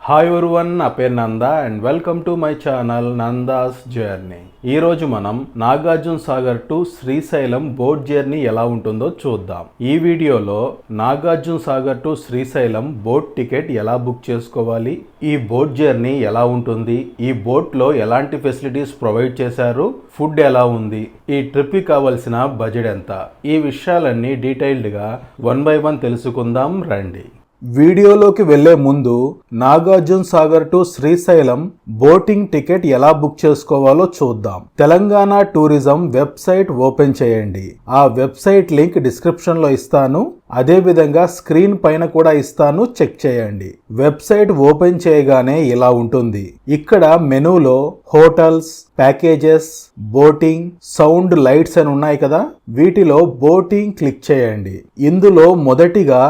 Hi everyone, నా పేరు Nanda and welcome to my channel Nanda's journey. ఈరోజు మనం Nagarjuna Sagar to Srisailam boat journey ఎలా ఉంటుందో చూద్దాం. ఈ వీడియోలో Nagarjuna Sagar to Srisailam boat ticket ఎలా బుక్ చేసుకోవాలి, ఈ బోట్ జర్నీ ఎలా ఉంటుంది, ఈ బోట్లో ఎలాంటి ఫెసిలిటీస్ ప్రొవైడ్ చేశారు, ఫుడ్ ఎలా ఉంది, ఈ ట్రిప్కి కావాల్సిన బడ్జెట్ ఎంత, ఈ విషయాలన్నీ డీటెయిల్డ్గా 1 by 1 తెలుసుకుందాం రండి. వీడియోలోకి వెళ్లే ముందు Nagarjuna Sagar to Srisailam boating ticket ఎలా బుక్ చేసుకోవాలో చూద్దాం. తెలంగాణ టూరిజం వెబ్సైట్ ఓపెన్ చేయండి. ఆ వెబ్సైట్ లింక్ డిస్క్రిప్షన్ లో ఇస్తాను, అదే విధంగా స్క్రీన్ పైన కూడా ఇస్తాను, చెక్ చేయండి. వెబ్సైట్ ఓపెన్ చేయగానే ఇలా ఉంటుంది. ఇక్కడ మెనూలో hotels, packages, boating, sound, lights అని ఉన్నాయి కదా, వీటిలో బోటింగ్ క్లిక్ చేయండి. ఇందులో మొదటిగా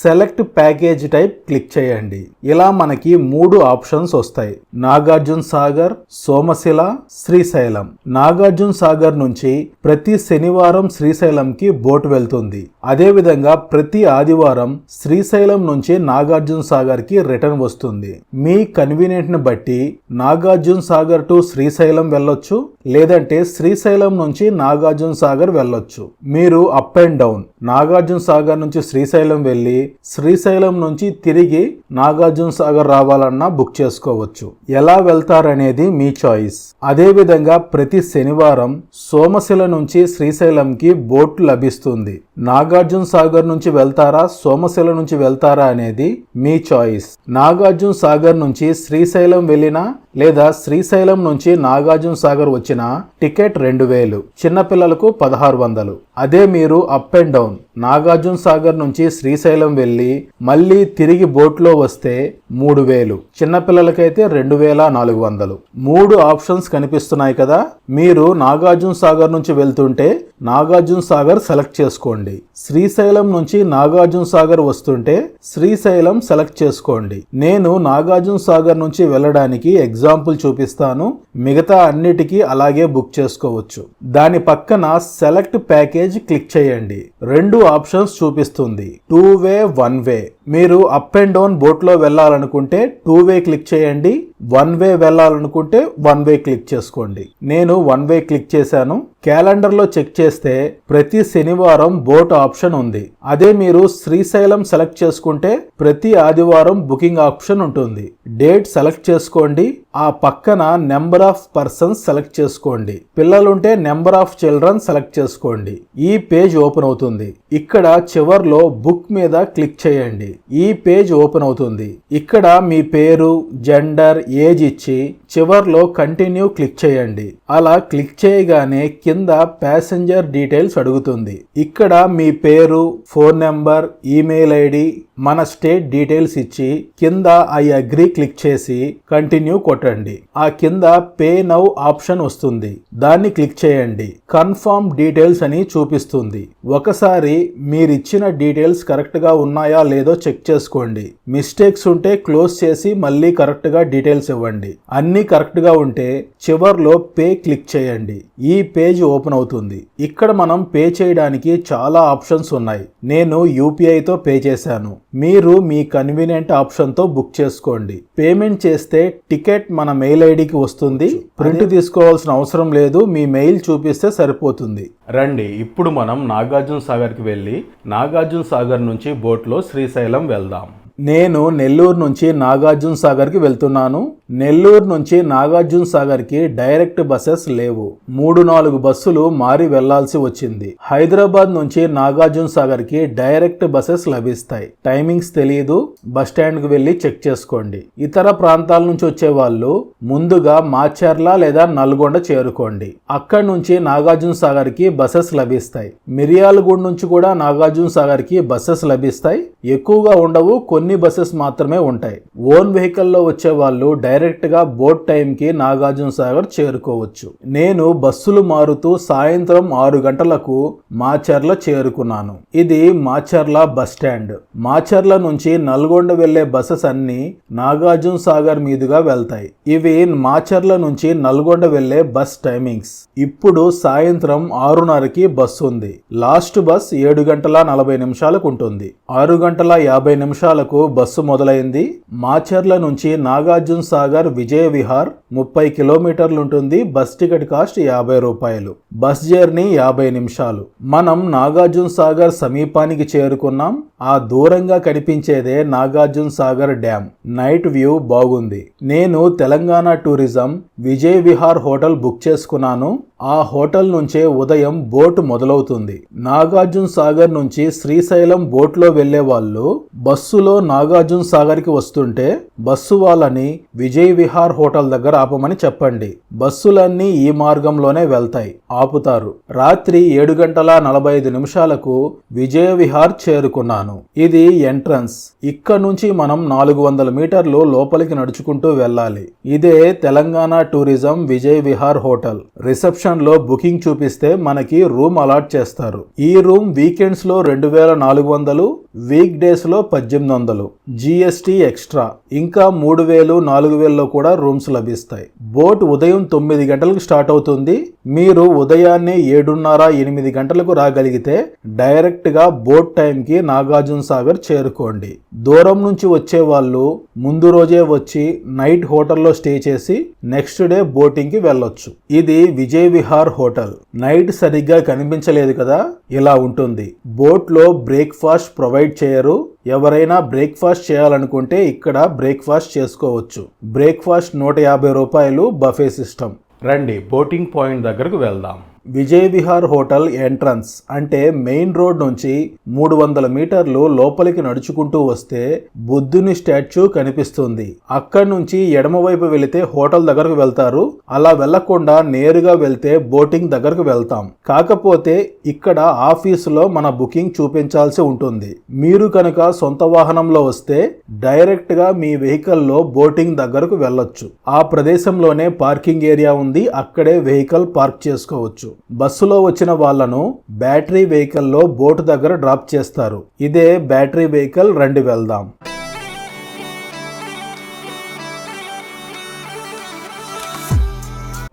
సెలెక్ట్ ప్యాకేజ్ టైప్ క్లిక్ చేయండి. ఇలా మనకి 3 ఆప్షన్స్ వస్తాయి: నాగార్జున సాగర్, సోమశిల, శ్రీశైలం. నాగార్జున సాగర్ నుంచి ప్రతి శనివారం శ్రీశైలంకి బోట్ వెళ్తుంది. అదే విధంగా ప్రతి ఆదివారం శ్రీశైలం నుంచి నాగార్జున సాగర్ కి రిటర్న్ వస్తుంది. మీ కన్వీనియంట్ ని బట్టి నాగార్జున సాగర్ టు శ్రీశైలం వెళ్ళొచ్చు, లేదంటే శ్రీశైలం నుంచి నాగార్జున సాగర్ వెళ్ళొచ్చు. మీరు up and down Nagarjuna Sagar నుంచి శ్రీశైలం వెళ్ళి శ్రీశైలం నుంచి తిరిగి నాగార్జున సాగర్ రావాలన్నా బుక్ చేసుకోవచ్చు. ఎలా వెళ్తారనేది మీ చాయిస్. అదే విధంగా ప్రతి శనివారం సోమశిల నుంచి శ్రీశైలంకి బోట్ లభిస్తుంది. నాగార్జున సాగర్ నుంచి వెళ్తారా, సోమశిల నుంచి వెళ్తారా అనేది మీ చాయిస్. నాగార్జున సాగర్ నుంచి శ్రీశైలం వెళ్ళినా లేదా శ్రీశైలం నుంచి నాగార్జున సాగర్ వచ్చిన టికెట్ 2000, చిన్నపిల్లలకు 1600. అదే మీరు up and down Nagarjuna Sagar నుంచి శ్రీశైలం వెళ్ళి మళ్ళీ తిరిగి బోట్లో వస్తే 3000, చిన్నపిల్లలకైతే 2400. 3 ఆప్షన్స్ కనిపిస్తున్నాయి కదా. మీరు నాగార్జున సాగర్ నుంచి వెళ్తుంటే నాగార్జున సాగర్ సెలెక్ట్ చేసుకోండి. శ్రీశైలం నుంచి నాగార్జున సాగర్ వస్తుంటే శ్రీశైలం సెలెక్ట్ చేసుకోండి. నేను నాగార్జున సాగర్ నుంచి వెళ్ళడానికి ఎగ్జాంపుల్ చూపిస్తాను, మిగతా అన్నిటికీ అలాగే బుక్ చేసుకోవచ్చు. దాని పక్కన సెలెక్ట్ ప్యాకేజ్ క్లిక్ చేయండి. 2 ఆప్షన్స్ చూపిస్తుంది, 2 వే 1 వే. మీరు అప్ అండ్ డౌన్ బోట్లో వెళ్ళాలనుకుంటే 2 వే క్లిక్ చేయండి, 1 వే వెళ్ళాలనుకుంటే 1 వే క్లిక్ చేసుకోండి. నేను 1 వే క్లిక్ చేశాను. క్యాలెండర్లో చెక్ చేస్తే ప్రతి శనివారం బోట్ ఆప్షన్ ఉంది. అదే మీరు శ్రీశైలం సెలెక్ట్ చేసుకుంటే ప్రతి ఆదివారం బుకింగ్ ఆప్షన్ ఉంటుంది. డేట్ సెలెక్ట్ చేసుకోండి. ఆ పక్కన నెంబర్ ఆఫ్ పర్సన్స్ సెలెక్ట్ చేసుకోండి. పిల్లలుంటే నెంబర్ ఆఫ్ చిల్డ్రన్ సెలెక్ట్ చేసుకోండి. ఈ పేజ్ ఓపెన్ అవుతుంది. ఇక్కడ చివర్లో బుక్ మీద క్లిక్ చేయండి. ఈ పేజ్ ఓపెన్ అవుతుంది. ఇక్కడ మీ పేరు, జెండర్, ఏజ్ ఇచ్చి చివర్లో కంటిన్యూ క్లిక్ చేయండి. అలా క్లిక్ చేయగానే కింద ప్యాసింజర్ డీటెయిల్స్ అడుగుతుంది. ఇక్కడ మీ పేరు, ఫోన్ నెంబర్, ఈమెయిల్ ఐడి, మన స్టేట్ డీటెయిల్స్ ఇచ్చి కింద ఐ అగ్రీ క్లిక్ చేసి కంటిన్యూ కొట్టండి. ఆ కింద పే నౌ ఆప్షన్ వస్తుంది. దాన్ని క్లిక్ చేయండి. కన్ఫర్మ్ డీటెయిల్స్ అని చూపిస్తుంది. ఒకసారి మీరిచ్చిన డీటెయిల్స్ కరెక్ట్ గా ఉన్నాయా లేదో చెక్ చేసుకోండి. మిస్టేక్స్ ఉంటే క్లోజ్ చేసి మళ్ళీ కరెక్ట్ గా డీటెయిల్స్ ఇవ్వండి. అన్ని కరెక్ట్ గా ఉంటే చివర్లో పే క్లిక్ చేయండి. ఈ పేజ్ ఓపెన్ అవుతుంది. ఇక్కడ మనం పే చేయడానికి చాలా ఆప్షన్స్ ఉన్నాయి. నేను యూపీఐతో పే చేశాను. మీరు మీ కన్వీనియంట్ ఆప్షన్ తో బుక్ చేసుకోండి. పేమెంట్ చేస్తే టికెట్ మన మెయిల్ ఐడికి వస్తుంది. ప్రింట్ తీసుకోవాల్సిన అవసరం లేదు, మీ మెయిల్ చూపిస్తే సరిపోతుంది. రండి, ఇప్పుడు మనం నాగార్జున సాగర్కి వెళ్ళి నాగార్జున సాగర్ నుంచి బోట్లో శ్రీశైలం వెళ్దాం. నేను నెల్లూరు నుంచి నాగార్జున సాగర్కి వెళ్తున్నాను. నెల్లూరు నుంచి నాగార్జున సాగర్కి డైరెక్ట్ బస్సెస్ లేవు. 3-4 బస్సులు మారి వెళ్లాల్సి వచ్చింది. హైదరాబాద్ నుంచి నాగార్జున సాగర్కి డైరెక్ట్ బస్సెస్ లభిస్తాయి. టైమింగ్స్ తెలియదు, బస్ స్టాండ్కి వెళ్ళి చెక్ చేసుకోండి. ఇతర ప్రాంతాల నుంచి వచ్చే వాళ్ళు ముందుగా మాచర్ల లేదా నల్గొండ చేరుకోండి. అక్కడి నుంచి నాగార్జున సాగర్కి బస్సెస్ లభిస్తాయి. మిర్యాలగూడ నుంచి కూడా నాగార్జున సాగర్కి బస్సెస్ లభిస్తాయి. ఎక్కువగా ఉండవు, కొన్ని బస్సెస్ మాత్రమే ఉంటాయి. ఓన్ వెహికల్లో వచ్చే వాళ్ళు డైరెక్ట్ గా బోట్ టైం కి నాగార్జున సాగర్ చేరుకోవచ్చు. నేను బస్సులు మారుతూ సాయంత్రం 6 గంటలకు మాచర్ల చేరుకున్నాను. ఇది మాచర్ల బస్ స్టాండ్. మాచర్ల నుంచి నల్గొండ వెళ్లే బస్సెస్ అన్ని నాగార్జున సాగర్ మీదుగా వెళ్తాయి. ఇవి మాచర్ల నుంచి నల్గొండ వెళ్లే బస్ టైమింగ్స్. ఇప్పుడు సాయంత్రం 6:30కి బస్సు ఉంది. లాస్ట్ బస్ 7:40 ఉంటుంది. 6:50 బస్సు మొదలైంది. మాచర్ల నుంచి నాగార్జున సాగర్ విజయ విహార్ 30 కిలోమీటర్లు ఉంటుంది. బస్ టికెట్ కాస్ట్ 50 రూపాయలు. బస్ జర్నీ 50 నిమిషాలు. మనం నాగార్జున సాగర్ సమీపానికి చేరుకున్నాం. ఆ దూరంగా కనిపించేదే Nagarjuna Sagar dam. Night view బాగుంది. నేను Telangana tourism Vijay Vihar hotel book చేసుకున్నాను. ఆ హోటల్ నుంచే ఉదయం బోట్ మొదలవుతుంది. నాగార్జున సాగర్ నుంచి శ్రీశైలం బోట్లో వెళ్లే వాళ్ళు బస్సులో నాగార్జున సాగర్ కి వస్తుంటే బస్సు వాళ్ళని విజయ్ విహార్ హోటల్ దగ్గర ఆపమని చెప్పండి. బస్సులన్నీ ఈ మార్గంలోనే వెళ్తాయి. ఆపుతారు. రాత్రి 7:45 విజయ విహార్ చేరుకున్నాను. ఇది ఎంట్రన్స్. ఇక్కడ నుంచి మనం 400 మీటర్లు లోపలికి నడుచుకుంటూ వెళ్ళాలి. ఇదే Telangana tourism Vijay Vihar hotel. Reception లో బుకింగ్ చూపిస్తే మనకి రూమ్ అలాట్ చేస్తారు. ఈ రూమ్ వీకెండ్స్ లో 2400, వీక్ డేస్ లో 1800, జిఎస్టి ఎక్స్ట్రా. ఇంకా 3000, 4000 కూడా రూమ్స్ లభిస్తాయి. బోట్ ఉదయం 9 గంటలకు స్టార్ట్ అవుతుంది. మీరు ఉదయాన్నే 7:30, 8 గంటలకు రాగలిగితే డైరెక్ట్ గా బోట్ టైం కి నాగార్జున సాగర్ చేరుకోండి. దూరం నుంచి వచ్చే వాళ్ళు ముందు రోజే వచ్చి నైట్ హోటల్లో స్టే చేసి నెక్స్ట్ డే బోటింగ్ కి వెళ్ళొచ్చు. ఇది విజయ్ విహార్ హోటల్. నైట్ సరిగ్గా కనిపించలేదు కదా, ఇలా ఉంటుంది. బోట్ లో బ్రేక్ఫాస్ట్ ప్రొవైడ్ చేయరు. ఎవరైనా బ్రేక్ఫాస్ట్ చేయాలనుకుంటే ఇక్కడ బ్రేక్ఫాస్ట్ చేసుకోవచ్చు. బ్రేక్ఫాస్ట్ 150 రూపాయలు. Buffet system. రండి బోటింగ్ పాయింట్ దగ్గరకు వెళ్దాం. విజయ్ విహార్ హోటల్ ఎంట్రన్స్ అంటే మెయిన్ రోడ్ నుంచి 300 మీటర్లు లోపలికి నడుచుకుంటూ వస్తే బుద్ధుని స్టాచ్యూ కనిపిస్తుంది. అక్కడి నుంచి ఎడమవైపు వెళితే హోటల్ దగ్గరకు వెళ్తారు. అలా వెళ్లకుండా నేరుగా వెళ్తే బోటింగ్ దగ్గరకు వెళ్తాం. కాకపోతే ఇక్కడ ఆఫీసులో మన బుకింగ్ చూపించాల్సి ఉంటుంది. మీరు కనుక సొంత వాహనంలో వస్తే డైరెక్ట్ గా మీ వెహికల్లో బోటింగ్ దగ్గరకు వెళ్ళొచ్చు. ఆ ప్రదేశంలోనే పార్కింగ్ ఏరియా ఉంది. అక్కడే వెహికల్ పార్క్ చేసుకోవచ్చు. బస్సులో వచ్చిన వాళ్లను బ్యాటరీ వెహికల్లో బోటు దగ్గర డ్రాప్ చేస్తారు. ఇదే బ్యాటరీ వెహికల్. రండి వెళ్దాం.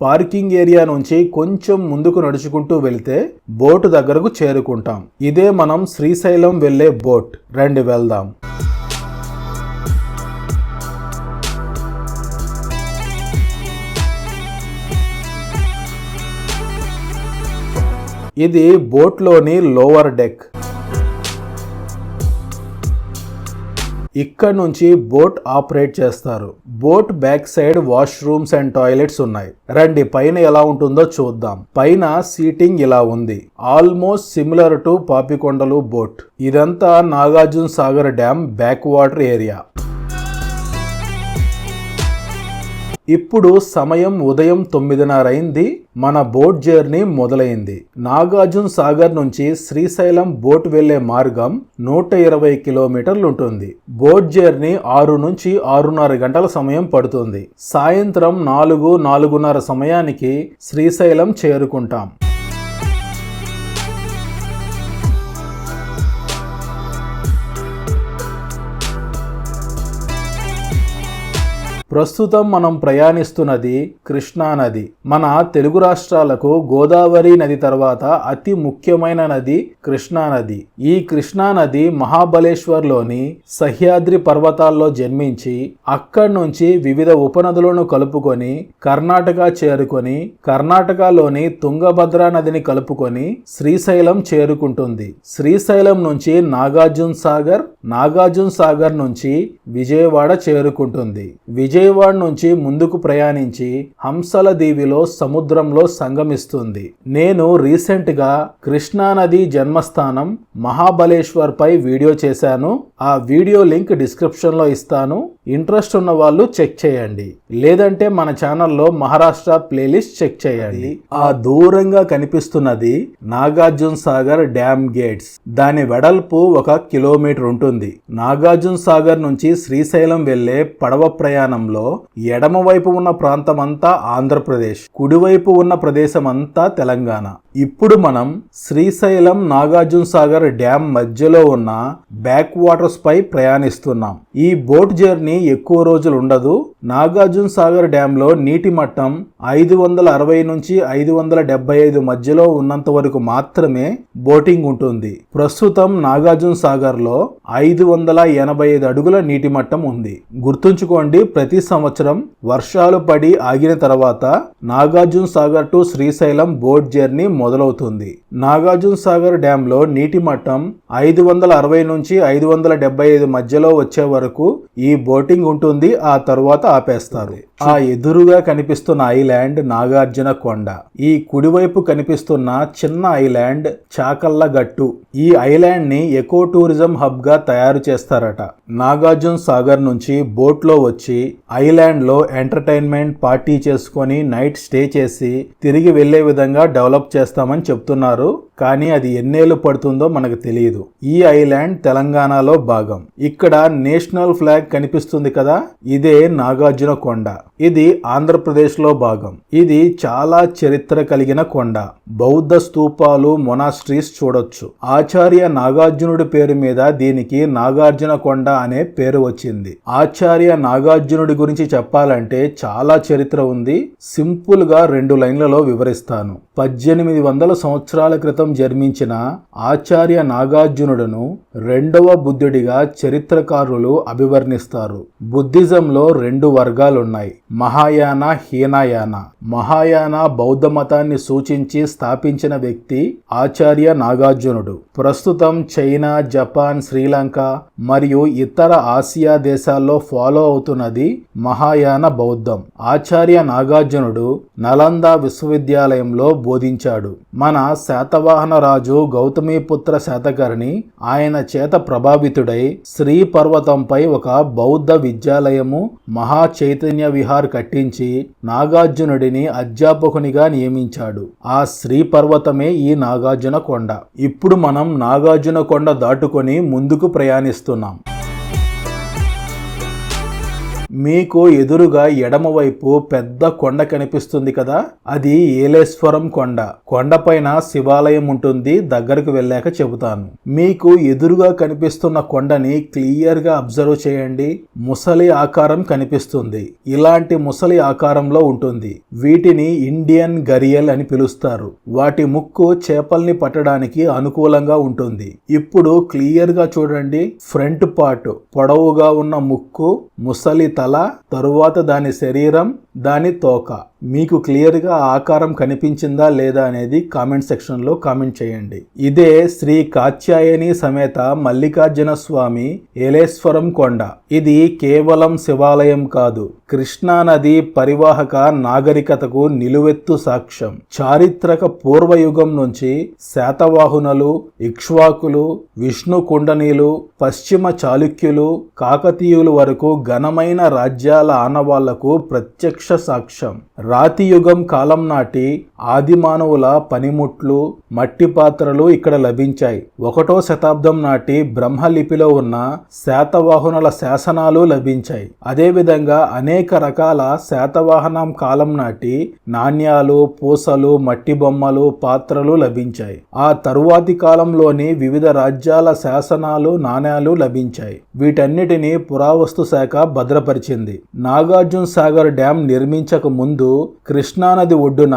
పార్కింగ్ ఏరియా నుంచి కొంచెం ముందుకు నడుచుకుంటూ వెళ్తే బోటు దగ్గరకు చేరుకుంటాం. ఇదే మనం శ్రీశైలం వెళ్లే బోట్. రండి వెళ్దాం. ఇది బోట్లోని లోవర్ డెక్. ఇక్కడ నుంచి బోట్ ఆపరేట్ చేస్తారు. Boat back side washrooms and toilets ఉన్నాయి. రండి పైన ఎలా ఉంటుందో చూద్దాం. పైన సీటింగ్ ఇలా ఉంది. Almost similar to Papikondalu boat. ఇదంతా Nagarjuna Sagar dam back water area. ఇప్పుడు సమయం ఉదయం 9:30 అయింది. మన బోట్ జర్నీ మొదలైంది. నాగార్జున సాగర్ నుంచి శ్రీశైలం బోట్ వెళ్లే మార్గం 120 కిలోమీటర్లు ఉంటుంది. బోట్ జర్నీ 6 నుంచి 6:30 గంటల సమయం పడుతుంది. సాయంత్రం 4, 4:30 సమయానికి శ్రీశైలం చేరుకుంటాం. ప్రస్తుతం మనం ప్రయాణిస్తున్నది కృష్ణా నది. మన తెలుగు రాష్ట్రాలకు గోదావరి నది తర్వాత అతి ముఖ్యమైన నది కృష్ణా నది. ఈ కృష్ణా నది మహాబలేశ్వర్లోని సహ్యాద్రి పర్వతాల్లో జన్మించి అక్కడి నుంచి వివిధ ఉపనదులను కలుపుకొని కర్ణాటక చేరుకొని కర్ణాటకలోని తుంగభద్ర నదిని కలుపుకొని శ్రీశైలం చేరుకుంటుంది. శ్రీశైలం నుంచి నాగార్జున సాగర్, నాగార్జున సాగర్ నుంచి విజయవాడ చేరుకుంటుంది. విజయవాడ నుంచి ముందుకు ప్రయాణించి హంసల దీవిలో సముద్రంలో సంగమిస్తుంది. నేను రీసెంట్ గా కృష్ణా నది జన్మస్థానం మహాబలేశ్వర్ పై వీడియో చేశాను. ఆ వీడియో లింక్ డిస్క్రిప్షన్ లో ఇస్తాను. ఇంట్రెస్ట్ ఉన్న వాళ్ళు చెక్ చేయండి, లేదంటే మన ఛానల్లో మహారాష్ట్ర ప్లేలిస్ట్ చెక్ చేయండి. ఆ దూరంగా కనిపిస్తున్నది నాగార్జున సాగర్ డ్యామ్ గేట్స్. దాని వెడల్పు 1 కిలోమీటర్ ఉంటుంది. నాగార్జున సాగర్ నుంచి శ్రీశైలం వెళ్లే పడవ ప్రయాణంలో ఎడమ వైపు ఉన్న ప్రాంతం అంతా ఆంధ్రప్రదేశ్, కుడివైపు ఉన్న ప్రదేశం అంతా తెలంగాణ. ఇప్పుడు మనం శ్రీశైలం నాగార్జున సాగర్ డ్యామ్ మధ్యలో ఉన్న బ్యాక్ వాటర్స్ పై ప్రయాణిస్తున్నాం. ఈ బోట్ జర్నీ ఎక్కువ రోజులు ఉండదు. నాగార్జున సాగర్ డ్యామ్ లో నీటి మట్టం 560 నుంచి 575 మధ్యలో ఉన్నంత వరకు మాత్రమే బోటింగ్ ఉంటుంది. ప్రస్తుతం నాగార్జున సాగర్ లో 585 అడుగుల నీటి మట్టం ఉంది. గుర్తుంచుకోండి, ప్రతి సంవత్సరం వర్షాలు పడి ఆగిన తర్వాత Nagarjuna Sagar to Srisailam boat journey మొదలవుతుంది. నాగార్జున సాగర్ డ్యామ్ లో నీటి మట్టం 560 నుంచి 575 మధ్యలో వచ్చే వరకు ఈ బోటింగ్ ఉంటుంది. ఆ తర్వాత ఆపేస్తారు. ఆ ఎదురుగా కనిపిస్తున్న ఐలాండ్ నాగార్జున కొండ. ఈ కుడివైపు కనిపిస్తున్న చిన్న ఐలాండ్ చాకల్లగట్టు. ఈ ఐలాండ్ ని ఎకో టూరిజం హబ్ గా తయారు చేస్తారట. నాగార్జున సాగర్ నుంచి బోట్ లో వచ్చి ఐలాండ్ లో ఎంటర్టైన్మెంట్ పార్టీ చేసుకొని నైట్ స్టే చేసి తిరిగి వెళ్లే విధంగా డెవలప్ చేస్తామని చెప్తున్నారు. కానీ అది ఎన్నేళ్లు పడుతుందో మనకు తెలియదు. ఈ ఐలాండ్ తెలంగాణలో భాగం. ఇక్కడ నేషనల్ ఫ్లాగ్ కనిపిస్తుంది కదా, ఇదే నాగార్జున కొండ. ఇది ఆంధ్రప్రదేశ్ లో భాగం. ఇది చాలా చరిత్ర కలిగిన కొండ. బౌద్ధ స్తూపాలు, మొనాస్ట్రీస్ చూడొచ్చు. ఆచార్య నాగార్జునుడి పేరు మీద దీనికి నాగార్జున కొండ అనే పేరు వచ్చింది. ఆచార్య నాగార్జునుడి గురించి చెప్పాలంటే చాలా చరిత్ర ఉంది. సింపుల్ గా 2 లైన్లలో వివరిస్తాను. 1800 సంవత్సరాల క్రితం జన్మించిన ఆచార్య నాగార్జునుడును 2వ బుద్ధుడిగా చరిత్రకారులు అభివర్ణిస్తారు. బుద్ధిజంలో 2 వర్గాలున్నాయి, మహాయాన, హీనయాన. మహాయాన బౌద్ధ మతాన్ని సూచించి స్థాపించిన వ్యక్తి ఆచార్య నాగార్జునుడు. ప్రస్తుతం చైనా, జపాన్, శ్రీలంక మరియు ఇతర ఆసియా దేశాల్లో ఫాలో అవుతున్నది మహాయాన బౌద్ధం. ఆచార్య నాగార్జునుడు నలంద విశ్వవిద్యాలయంలో బోధించాడు. మన శాతవాహన రాజు గౌతమిపుత్ర శాతకర్ణి ఆయన చేత ప్రభావితుడై శ్రీ పర్వతంపై ఒక బౌద్ధ విద్యాలయము, మహా చైతన్య విహార్ కట్టించి నాగార్జునుడిని అధ్యాపకునిగా నియమించాడు. ఆ శ్రీ పర్వతమే ఈ నాగార్జున కొండ. ఇప్పుడు మనం నాగార్జున కొండ దాటుకొని ముందుకు ప్రయాణిస్తున్నాం. మీకు ఎదురుగా ఎడమవైపు పెద్ద కొండ కనిపిస్తుంది కదా, అది ఏలేశ్వరం కొండ. కొండపైన శివాలయం ఉంటుంది. దగ్గరకు వెళ్ళాక చెబుతాను. మీకు ఎదురుగా కనిపిస్తున్న కొండని క్లియర్ గా అబ్జర్వ్ చేయండి. ముసలి ఆకారం కనిపిస్తుంది. ఇలాంటి ముసలి ఆకారంలో ఉంటుంది. వీటిని ఇండియన్ గరియల్ అని పిలుస్తారు. వాటి ముక్కు చేపల్ని పట్టడానికి అనుకూలంగా ఉంటుంది. ఇప్పుడు క్లియర్ గా చూడండి. ఫ్రంట్ పార్ట్ పొడవుగా ఉన్న ముక్కు, ముసలి తల, తరువాత దాని శరీరం, దాని తోక. మీకు క్లియర్ గా ఆకారం కనిపించిందా లేదా అనేది కామెంట్ సెక్షన్ లో కామెంట్ చేయండి. ఇదే శ్రీ కాత్యాయని సమేత మల్లికార్జున స్వామి ఏలేశ్వరం కొండ. ఇది కేవలం శివాలయం కాదు, కృష్ణా నది పరివాహక నాగరికతకు నిలువెత్తు సాక్ష్యం. చారిత్రక పూర్వయుగం నుంచి శాతవాహనులు, ఇక్ష్వాకులు, విష్ణు కుండనీలు, పశ్చిమ చాళుక్యులు, కాకతీయులు వరకు ఘనమైన రాజ్యాల ఆనవాళ్లకు ప్రత్యక్ష సాక్ష్యం. రాతియుగం కాలం నాటి ఆదిమానవుల పనిముట్లు, మట్టి పాత్రలు ఇక్కడ లభించాయి. 1వ శతాబ్దం నాటి బ్రహ్మలిపిలో ఉన్న శాతవాహనుల శాసనాలు లభించాయి. అదేవిధంగా అనేక రకాల శాతవాహనం కాలం నాటి నాణ్యాలు, పూసలు, మట్టి బొమ్మలు, పాత్రలు లభించాయి. ఆ తరువాతి కాలంలోని వివిధ రాజ్యాల శాసనాలు, నాణ్యాలు లభించాయి. వీటన్నిటిని పురావస్తు శాఖ భద్రపరిచింది. నాగార్జున సాగర్ డ్యాం నిర్మించక ముందు కృష్ణానది ఒడ్డున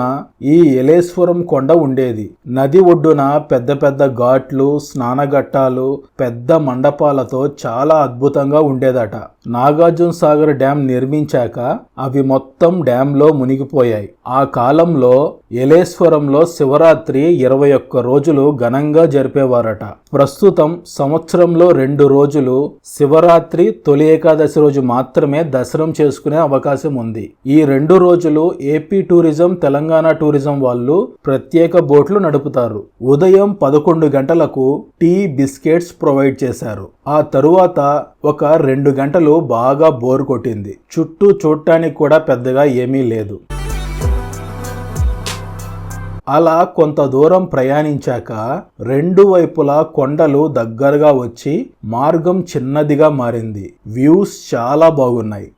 ఈ ఏలేశ్వరం కొండ ఉండేది. నది ఒడ్డున పెద్ద పెద్ద ఘాట్లు, స్నానఘట్టాలు, పెద్ద మండపాలతో చాలా అద్భుతంగా ఉండేదట. నాగార్జున సాగర్ డ్యాం నిర్మించాక అవి మొత్తం డ్యాంలో మునిగిపోయాయి. ఆ కాలంలో ఏలేశ్వరంలో శివరాత్రి 21 రోజులు ఘనంగా జరిపేవారట. ప్రస్తుతం సంవత్సరంలో 2 రోజులు శివరాత్రి, తొలి ఏకాదశి రోజు మాత్రమే దర్శనం చేసుకునే అవకాశం ఉంది. ఈ 2 రోజులు ఏపీ టూరిజం, తెలంగాణ టూరిజం వాళ్ళు ప్రత్యేక బోట్లు నడుపుతారు. ఉదయం 11 గంటలకు టీ, బిస్కెట్స్ ప్రొవైడ్ చేశారు. ఆ తరువాత ఒక 2 గంటలు బాగా బోర్ కొట్టింది. చుట్టూ చూడటానికి కూడా పెద్దగా ఏమీ లేదు. అలా కొంత దూరం ప్రయాణించాక రెండు వైపులా కొండలు దగ్గరగా వచ్చి మార్గం చిన్నదిగా మారింది. వ్యూస్ చాలా బాగున్నాయి.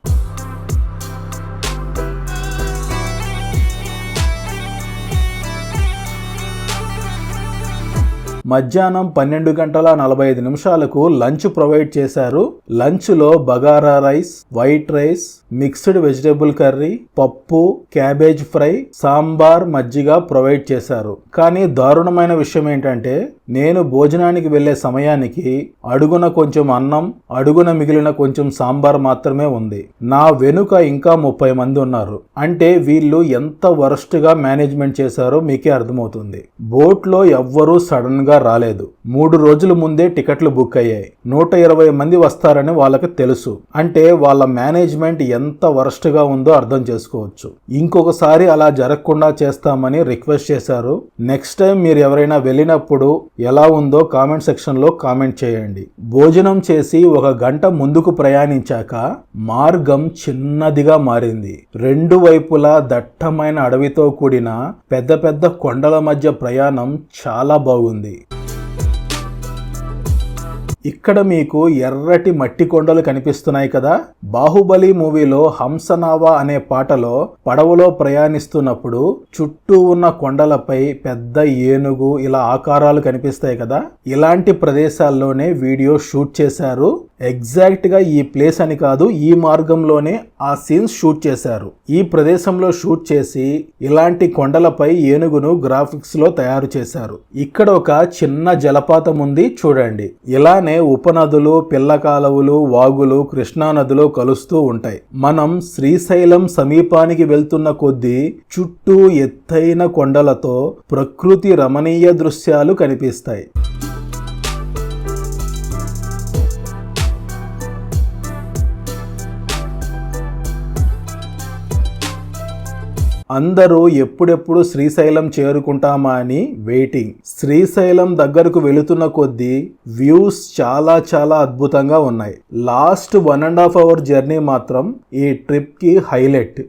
మధ్యాహ్నం 12:45 లంచ్ ప్రొవైడ్ చేశారు. లంచ్లో bagara rice, white rice, mixed vegetable curry, పప్పు, క్యాబేజ్ ఫ్రై, సాంబార్, మజ్జిగ ప్రొవైడ్ చేశారు. కానీ దారుణమైన విషయం ఏంటంటే నేను భోజనానికి వెళ్లే సమయానికి అడుగున కొంచెం అన్నం, అడుగున మిగిలిన కొంచెం సాంబార్ మాత్రమే ఉంది. నా వెనుక ఇంకా 30 మంది ఉన్నారు. అంటే వీళ్ళు ఎంత వరస్ట్గా మేనేజ్మెంట్ చేశారో మీకే అర్థమవుతుంది. బోట్లో ఎవ్వరూ సడన్ గా రాలేదు. 3 రోజుల ముందే టికెట్లు బుక్ అయ్యాయి. 120 మంది వస్తారని వాళ్ళకి తెలుసు. అంటే వాళ్ళ మేనేజ్మెంట్ ఎంత వరస్ట్ గా ఉందో అర్థం చేసుకోవచ్చు. ఇంకొకసారి అలా జరగకుండా చేస్తామని రిక్వెస్ట్ చేశారు. నెక్స్ట్ టైం మీరు ఎవరైనా వెళ్ళినప్పుడు ఎలా ఉందో కామెంట్ సెక్షన్ లో కామెంట్ చేయండి. భోజనం చేసి 1 గంట ముందుకు ప్రయాణించాక మార్గం చిన్నదిగా మారింది. రెండు వైపులా దట్టమైన అడవితో కూడిన పెద్ద పెద్ద కొండల మధ్య ప్రయాణం చాలా బాగుంది. ఇక్కడ మీకు ఎర్రటి మట్టి కొండలు కనిపిస్తున్నాయి కదా. బాహుబలి మూవీలో హంసనావా అనే పాటలో పడవలో ప్రయాణిస్తున్నప్పుడు చుట్టూ ఉన్న కొండలపై పెద్ద ఏనుగు ఇలా ఆకారాలు కనిపిస్తాయి కదా. ఇలాంటి ప్రదేశాల్లోనే వీడియో షూట్ చేశారు. ఎగ్జాక్ట్ గా ఈ ప్లేస్ అని కాదు, ఈ మార్గంలోనే ఆ సీన్స్ షూట్ చేశారు. ఈ ప్రదేశంలో షూట్ చేసి ఇలాంటి కొండలపై ఏనుగును గ్రాఫిక్స్ లో తయారు చేశారు. ఇక్కడ ఒక చిన్న జలపాతం ఉంది చూడండి. ఇలానే ఉపనదులు, పిల్ల కాలువలు, వాగులు కృష్ణా నదిలో కలుస్తూ ఉంటాయి. మనం శ్రీశైలం సమీపానికి వెళ్తున్న కొద్దీ చుట్టూ ఎత్తైన కొండలతో ప్రకృతి రమణీయ దృశ్యాలు కనిపిస్తాయి. అందరూ ఎప్పుడెప్పుడు శ్రీశైలం చేరుకుంటామా అని వెయిటింగ్. శ్రీశైలం దగ్గరకు వెళుతున్న కొద్దీ వ్యూస్ చాలా చాలా అద్భుతంగా ఉన్నాయి. లాస్ట్ 1.5 అవర్ జర్నీ మాత్రం ఈ ట్రిప్ కి హైలైట్.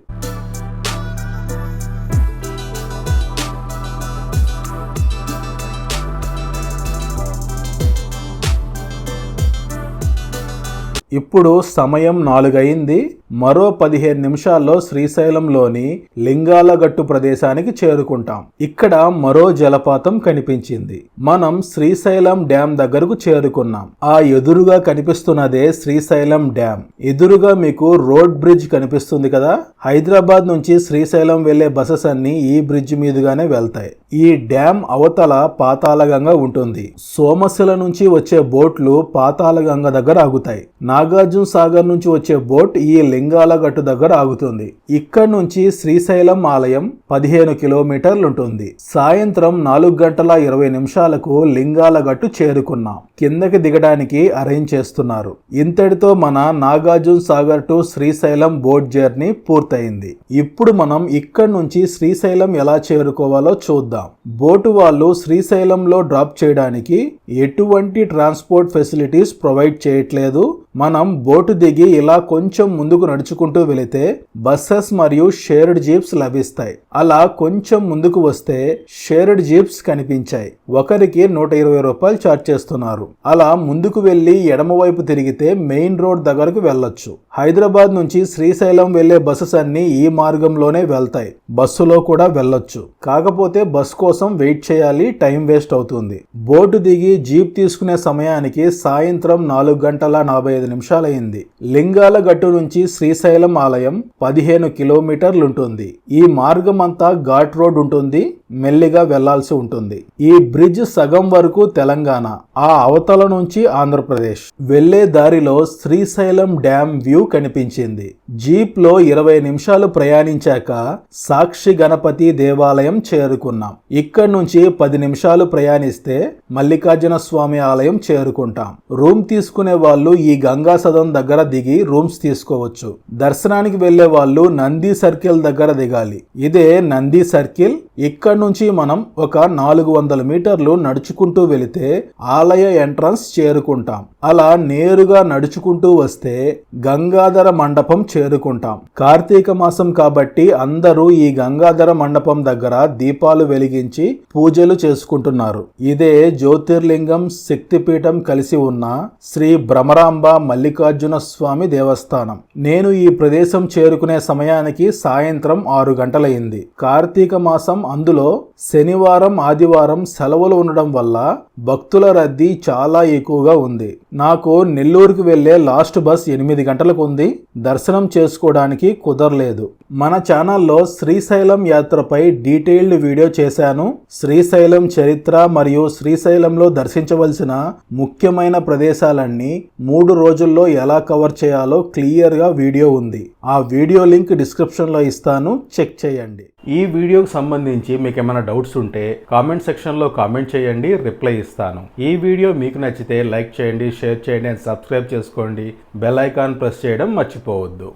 ఇప్పుడు సమయం 4 అయింది. మరో 15 నిమిషాల్లో శ్రీశైలంలోని లింగాలగట్టు ప్రదేశానికి చేరుకుంటాం. ఇక్కడ మరో జలపాతం కనిపించింది. మనం శ్రీశైలం డ్యామ్ దగ్గరకు చేరుకున్నాం. ఆ ఎదురుగా కనిపిస్తున్నదే శ్రీశైలం డ్యామ్. ఎదురుగా మీకు రోడ్ బ్రిడ్జ్ కనిపిస్తుంది కదా. హైదరాబాద్ నుంచి శ్రీశైలం వెళ్లే బసెస్ అన్ని ఈ బ్రిడ్జ్ మీదుగానే వెళ్తాయి. ఈ డ్యామ్ అవతల పాతాళగంగ ఉంటుంది. సోమశిల నుంచి వచ్చే బోట్లు పాతాళగంగ దగ్గర ఆగుతాయి. నాగార్జున సాగర్ నుంచి వచ్చే బోట్ ఈ లింగాలగట్టు దగ్గర ఆగుతుంది. ఇక్కడ నుంచి శ్రీశైలం ఆలయం 15 కిలోమీటర్లు ఉంటుంది. సాయంత్రం 4:20 లింగాలగట్టు చేరుకున్నాం. కిందకి దిగడానికి అరేంజ్ చేస్తున్నారు. ఇంతటితో మన Nagarjuna Sagar to Srisailam boat journey పూర్తయింది. ఇప్పుడు మనం ఇక్కడ నుంచి శ్రీశైలం ఎలా చేరుకోవాలో చూద్దాం. బోటు వాళ్ళు శ్రీశైలంలో డ్రాప్ చేయడానికి ఎటువంటి ట్రాన్స్పోర్ట్ ఫెసిలిటీస్ ప్రొవైడ్ చేయట్లేదు. మనం బోటు దిగి ఇలా కొంచెం ముందుకు నడుచుకుంటూ వెళితే బస్సెస్ మరియు షేర్డ్ జీప్స్ లభిస్తాయి. అలా కొంచెం ముందుకు వస్తే షేర్డ్ జీప్స్ కనిపించాయి. ఒకరికి 120 రూపాయలు ఛార్జ్ చేస్తున్నారు. అలా ముందుకు వెళ్లి ఎడమవైపు తిరిగితే మెయిన్ రోడ్ దగ్గరకు వెళ్ళొచ్చు. హైదరాబాద్ నుంచి శ్రీశైలం వెళ్లే బస్సెస్ అన్ని ఈ మార్గంలోనే వెళ్తాయి. బస్సులో కూడా వెళ్ళొచ్చు. కాకపోతే బస్ కోసం వెయిట్ చేయాలి, టైం వేస్ట్ అవుతుంది. బోటు దిగి జీప్ తీసుకునే సమయానికి సాయంత్రం 4:45 అయింది. లింగాలగట్టు నుంచి శ్రీశైలం ఆలయం 15 కిలోమీటర్లు ఉంటుంది. ఈ మార్గం అంతా ఘాట్ రోడ్ ఉంటుంది. మెల్లిగా వెళ్లాల్సి ఉంటుంది. ఈ బ్రిడ్జ్ సగం వరకు తెలంగాణ, ఆ అవతల నుంచి ఆంధ్రప్రదేశ్. వెళ్లే దారిలో శ్రీశైలం డ్యామ్ వ్యూ కనిపించింది. జీప్లో 20 నిమిషాలు ప్రయాణించాక సాక్షి గణపతి దేవాలయం చేరుకున్నాం. ఇక్కడి నుంచి 10 నిమిషాలు ప్రయాణిస్తే మల్లికార్జున స్వామి ఆలయం చేరుకుంటాం. రూమ్ తీసుకునే వాళ్ళు ఈ గంగా సదన్ దగ్గర దిగి రూమ్స్ తీసుకోవచ్చు. దర్శనానికి వెళ్లే వాళ్ళు నంది సర్కిల్ దగ్గర దిగాలి. ఇదే నంది సర్కిల్. ఇక్కడి నుంచి మనం ఒక 400 మీటర్లు నడుచుకుంటూ వెళితే ఆలయ ఎంట్రన్స్ చేరుకుంటాం. అలా నేరుగా నడుచుకుంటూ వస్తే గంగాధర మండపం చేరుకుంటాం. కార్తీక మాసం కాబట్టి అందరూ ఈ గంగాధర మండపం దగ్గర దీపాలు వెలిగించి పూజలు చేసుకుంటున్నారు. ఇదే జ్యోతిర్లింగం శక్తిపీఠం కలిసి ఉన్న శ్రీ భ్రమరాంబ మల్లికార్జున స్వామి దేవస్థానం. నేను ఈ ప్రదేశం చేరుకునే సమయానికి సాయంత్రం 6 గంటలైంది. కార్తీక మాసం, అందులో శనివారం ఆదివారం సెలవులు ఉండడం వల్ల భక్తుల రద్దీ చాలా ఎక్కువగా ఉంది. నాకు నెల్లూరుకు వెళ్లే లాస్ట్ బస్ 8 గంటలకు ఉంది. దర్శనం చేసుకోవడానికి కుదరలేదు. మన ఛానల్లో శ్రీశైలం యాత్రపై డీటెయిల్డ్ వీడియో చేశాను. శ్రీశైలం చరిత్ర మరియు శ్రీశైలంలో దర్శించవలసిన ముఖ్యమైన ప్రదేశాలన్నీ 3 రోజుల్లో ఎలా కవర్ చేయాలో క్లియర్గా వీడియో ఉంది. ఆ వీడియో లింక్ డిస్క్రిప్షన్లో ఇస్తాను, చెక్ చేయండి. ఈ వీడియోకి సంబంధించి మీకు ఏమైనా డౌట్స్ ఉంటే కామెంట్ సెక్షన్లో కామెంట్ చేయండి, రిప్లై ఇస్తాను. ఈ వీడియో మీకు నచ్చితే లైక్ చేయండి, షేర్ చేయండి అండ్ సబ్స్క్రైబ్ చేసుకోండి. బెల్ ఐకాన్ ప్రెస్ చేయడం మర్చిపోవద్దు.